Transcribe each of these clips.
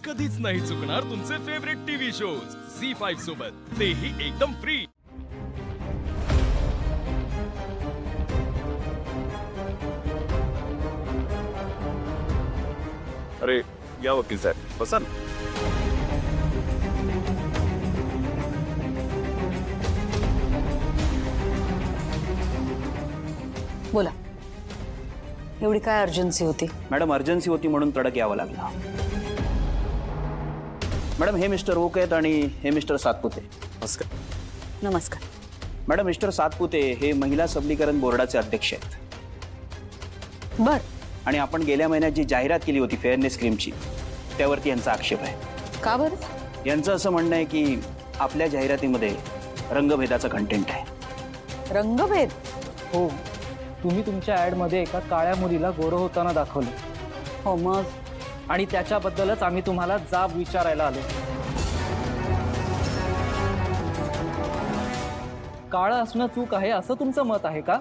कधीच नाही चुकणार तुमचे फेवरेट टीव्ही शोज झी5 सोबत, तेही एकदम फ्री। अरे या वकील साहेब, बसा ना। बोला, एवढी काय अर्जन्सी होती? मॅडम अर्जन्सी होती म्हणून तडक यावं लागलं। मॅडम हे मिस्टर ओक आहेत आणि हे मिस्टर सातपुते। नमस्कार। नमस्कार। मॅडम मिस्टर सातपुते हे महिला सबलीकरण बोर्डाचे अध्यक्ष आहेत। बर, आणि आपण गेल्या महिन्यात जी जाहिरात केली होती फेअरनेस क्रीमची, त्यावरती यांचा आक्षेप आहे। का बरं? यांचं असं म्हणणं आहे की आपल्या जाहिरातीमध्ये रंगभेदाचा कंटेंट आहे। रंगभेद? हो, तुम्ही तुमच्या ऍड मध्ये एका काळ्या मुलीला गोरं होताना दाखवलं। हो मग? आणि त्याच्याबद्दलच आम्ही तुम्हाला जाब विचारायला आलो। काळं असणं चूक आहे असं तुमचं मत आहे का?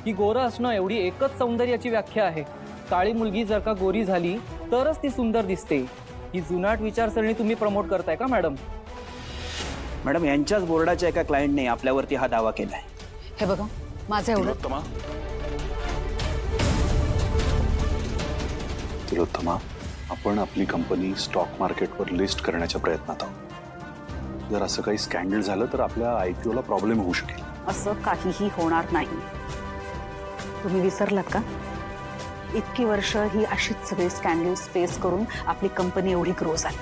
की गोरं असणं एवढी एकच सौंदर्याची व्याख्या आहे? काळी मुलगी जर का गोरी झाली तरच ती सुंदर दिसते, ही जुनाट विचारसरणी तुम्ही प्रमोट करताय का मॅडम? मॅडम यांच्याच बोर्डाच्या एका क्लायंटने आपल्यावरती हा दावा केलाय। हे बघा, माझं एवढं तिलोत्तमा, आपण आपली कंपनी स्टॉक मार्केटवर लिस्ट करण्याच्या प्रयत्नात आहोत। जर असं काही स्कॅन्डल झालं तर आपल्या IPO ला प्रॉब्लेम होऊ शकेल। असं काहीही होणार नाही। तुम्ही विसरलात का? इतकी वर्ष ही अशीच सगळे स्कॅन्डल्स फेस करून आपली कंपनी एवढी ग्रो झाली।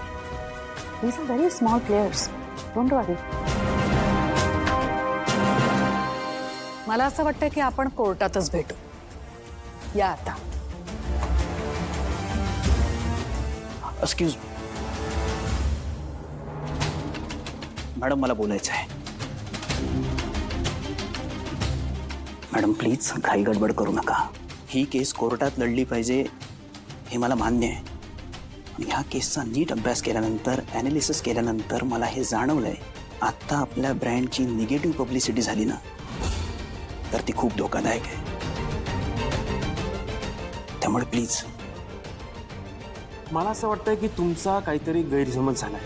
These are very small players, don't worry. मला असं वाटतं की आपण कोर्टातच भेटू। या आता। एक्सक्यूज मॅडम, मला बोलायचं आहे। मॅडम प्लीज घाई गडबड करू नका। ही केस कोर्टात लढली पाहिजे हे मला मान्य आहे। आणि ह्या केसचा नीट अभ्यास केल्यानंतर, ॲनालिसिस केल्यानंतर मला हे जाणवलंय, आत्ता आपल्या ब्रँडची निगेटिव्ह पब्लिसिटी झाली ना, तर ती खूप धोकादायक आहे। त्यामुळे प्लीज। मला असं वाटतंय की तुमचा काहीतरी गैरसमज झालाय।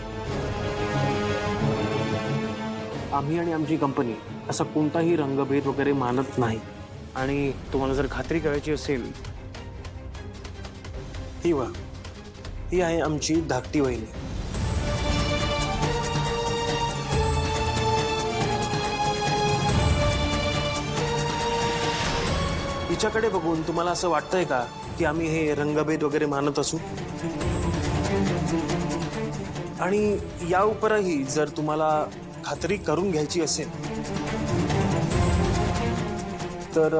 आम्ही आणि आमची कंपनी असा कोणताही रंगभेद वगैरे मानत नाही। आणि तुम्हाला जर खात्री करायची असेल, ही आहे आमची धाकटी वहिनी। हिच्याकडे बघून तुम्हाला असं वाटतंय का की आम्ही हे रंगभेद वगैरे मानत असू? आणि या उपरही जर तुम्हाला खात्री करून घ्यायची असेल तर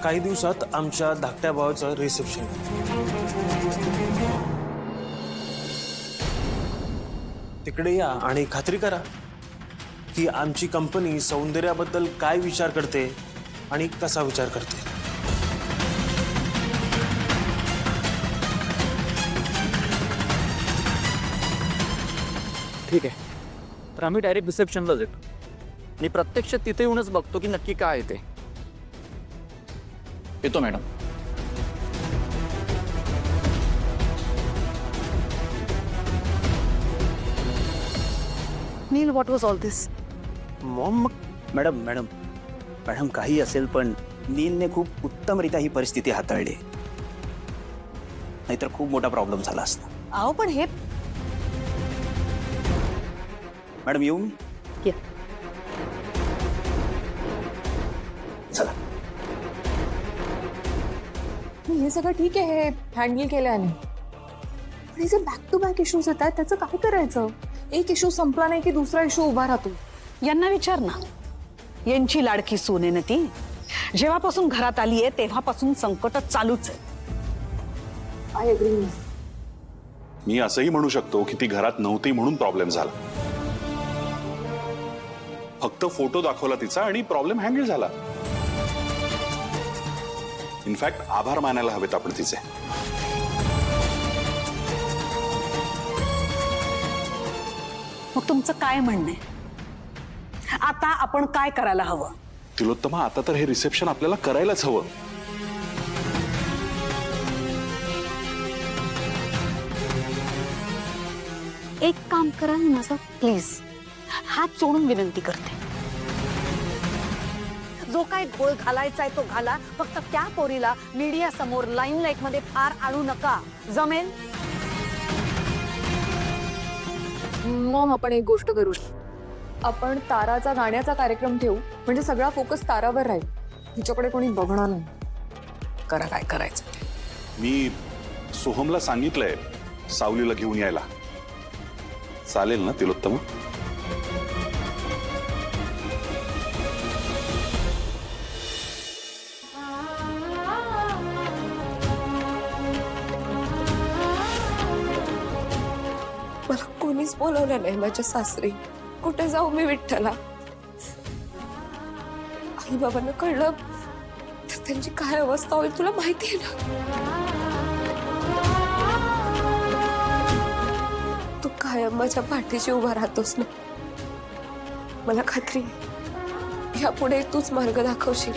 काही दिवसात आमच्या धाकट्या भावाचं रिसेप्शन। तिकडे या आणि खात्री करा की आमची कंपनी सौंदर्याबद्दल काय विचार करते आणि कसा विचार करते। ठीक आहे, तर आम्ही डायरेक्ट रिसेप्शनलाच येतो आणि प्रत्यक्ष तिथे येऊनच बघतो की नक्की काय आहे ते। येतो madam. Neel, what was all this? Mom, madam madam madam काही असेल पण नीलने खूप उत्तमरित्या ही परिस्थिती हाताळली, नाहीतर खूप मोठा प्रॉब्लेम झाला असता। अहो पण हे मॅडम येऊ मी? या। चला। हे सगळं ठीक आहे, हे हँडल केल्याने, पण हे जे बॅक टू बॅक इश्यूज येतात त्याचं काय करायचं? एक इश्यू संपला नाही की दुसरा इश्यू उभा राहतो। यांना विचार ना, यांची लाडकी सून आहे ना ती। जेव्हापासून घरात आली आहे तेव्हापासून संकट चालूच आहे। I agree. मी असंही म्हणू शकतो की ती घरात नव्हती म्हणून प्रॉब्लेम झाला। फक्त फोटो दाखवला तिचा आणि प्रॉब्लेम हँडल झाला। इनफॅक्ट आभार मानायला हवेत आपण तिचे। मग तुमचं काय म्हणणं आहे? आता आपण काय करायला हवं? तिलोत्तमा, आता तर हे रिसेप्शन आपल्याला करायलाच हवं। एक काम करा माझं प्लीज, हात जोडून विनंती करते. जो काय गोळ घालायचा आहे तो घाला, फक्त त्या पोरीला मीडिया समोर लाईमलाईट मध्ये फार आणू नका. जमेल? मॉम, आपण एक गोष्ट करू. आपण ताराचा गाण्याचा कार्यक्रम ठेवू, म्हणजे सगळा फोकस तारावर राहील. तिच्याकडे कोणी बघणार नाही. करा काय करायचं ते. मी सोहमला सांगितलंय सावलीला घेऊन यायला. चालेल ना तिलोत्तम? मला कोणीच बोलवलं नाही माझ्या सासरी. कुठे जाऊ मी विठ्ठला? आई बाबांना कळलं तर त्यांची काय अवस्था होईल तुला माहिती आहे ना. तू कायम माझ्या पाठीशी उभा राहतोस ना. मला खात्री आहे, यापुढे तूच मार्ग दाखवशील.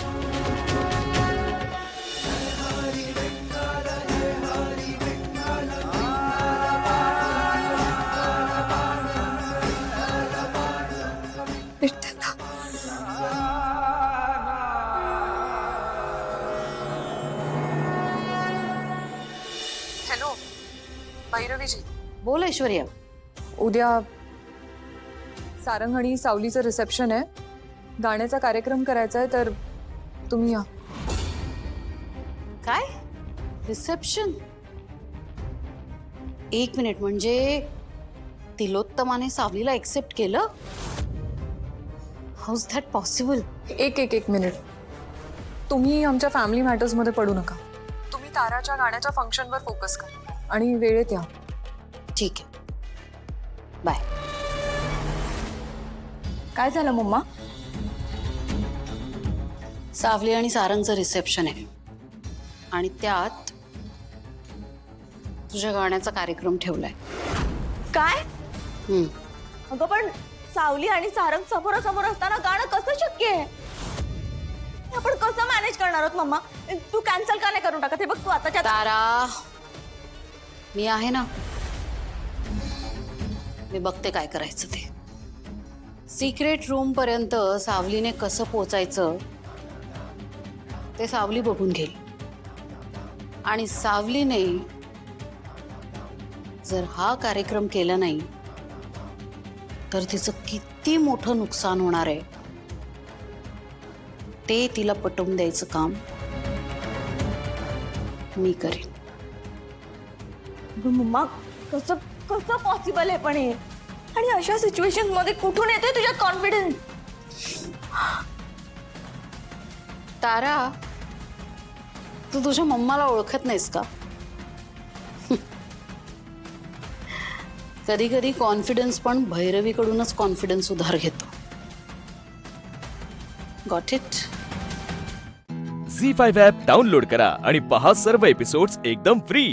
विठ्ठला. हॅलो भैरवीजी, बोल ऐश्वर्या. उद्या सारंग आणि सावलीचं रिसेप्शन आहे. गाण्याचा कार्यक्रम करायचा आहे, तर तुम्ही या. काय रिसेप्शन? एक मिनिट, म्हणजे तिलोत्तमाने सावलीला एक्सेप्ट केलं? How is that possible? एक मिनिट. तुम्ही आमच्या फॅमिली मॅटर्समध्ये पडू नका. तुम्ही ताराच्या गाण्याच्या फंक्शनवर फोकस करा आणि वेळेत या. ठीक आहे, बाय. काय झालं मम्मा? सावली आणि सारंगचं रिसेप्शन आहे आणि त्यात तुझ्या गाण्याचा कार्यक्रम ठेवलाय. काय? हम्म. अगं पण सावली आणि सारंग समोरासमोर असताना गाणं कसं शक्य आहे? आपण कसं मॅनेज करणार आहोत मम्मा? तू कॅन्सल का नाही करून टाकत? हे बघ तू आताच्या तारा, मी आहे ना, मी बघते काय करायचं ते. सिक्रेट रूम पर्यंत सावलीने कसं पोचायचं ते सावली बघून घेईल. आणि सावलीने जर हा कार्यक्रम केला नाही तर तिचं किती मोठं नुकसान होणार आहे ते तिला पटवून द्यायचं काम मी करेन. अगं मम्मा, कसं कसं पॉसिबल आहे पण हे? आणि अशा सिच्युएशन मध्ये कुठून येते तुझ्यात कॉन्फिडन्स? तारा, तू तुझ्या मम्माला ओळखत नाहीस का? कधी कधी कॉन्फिडन्स पण भैरवीकडूनच कॉन्फिडन्स उधार घेतो. Got it? Zee 5 app download करा आणि पहा सर्व एपिसोड्स एकदम फ्री.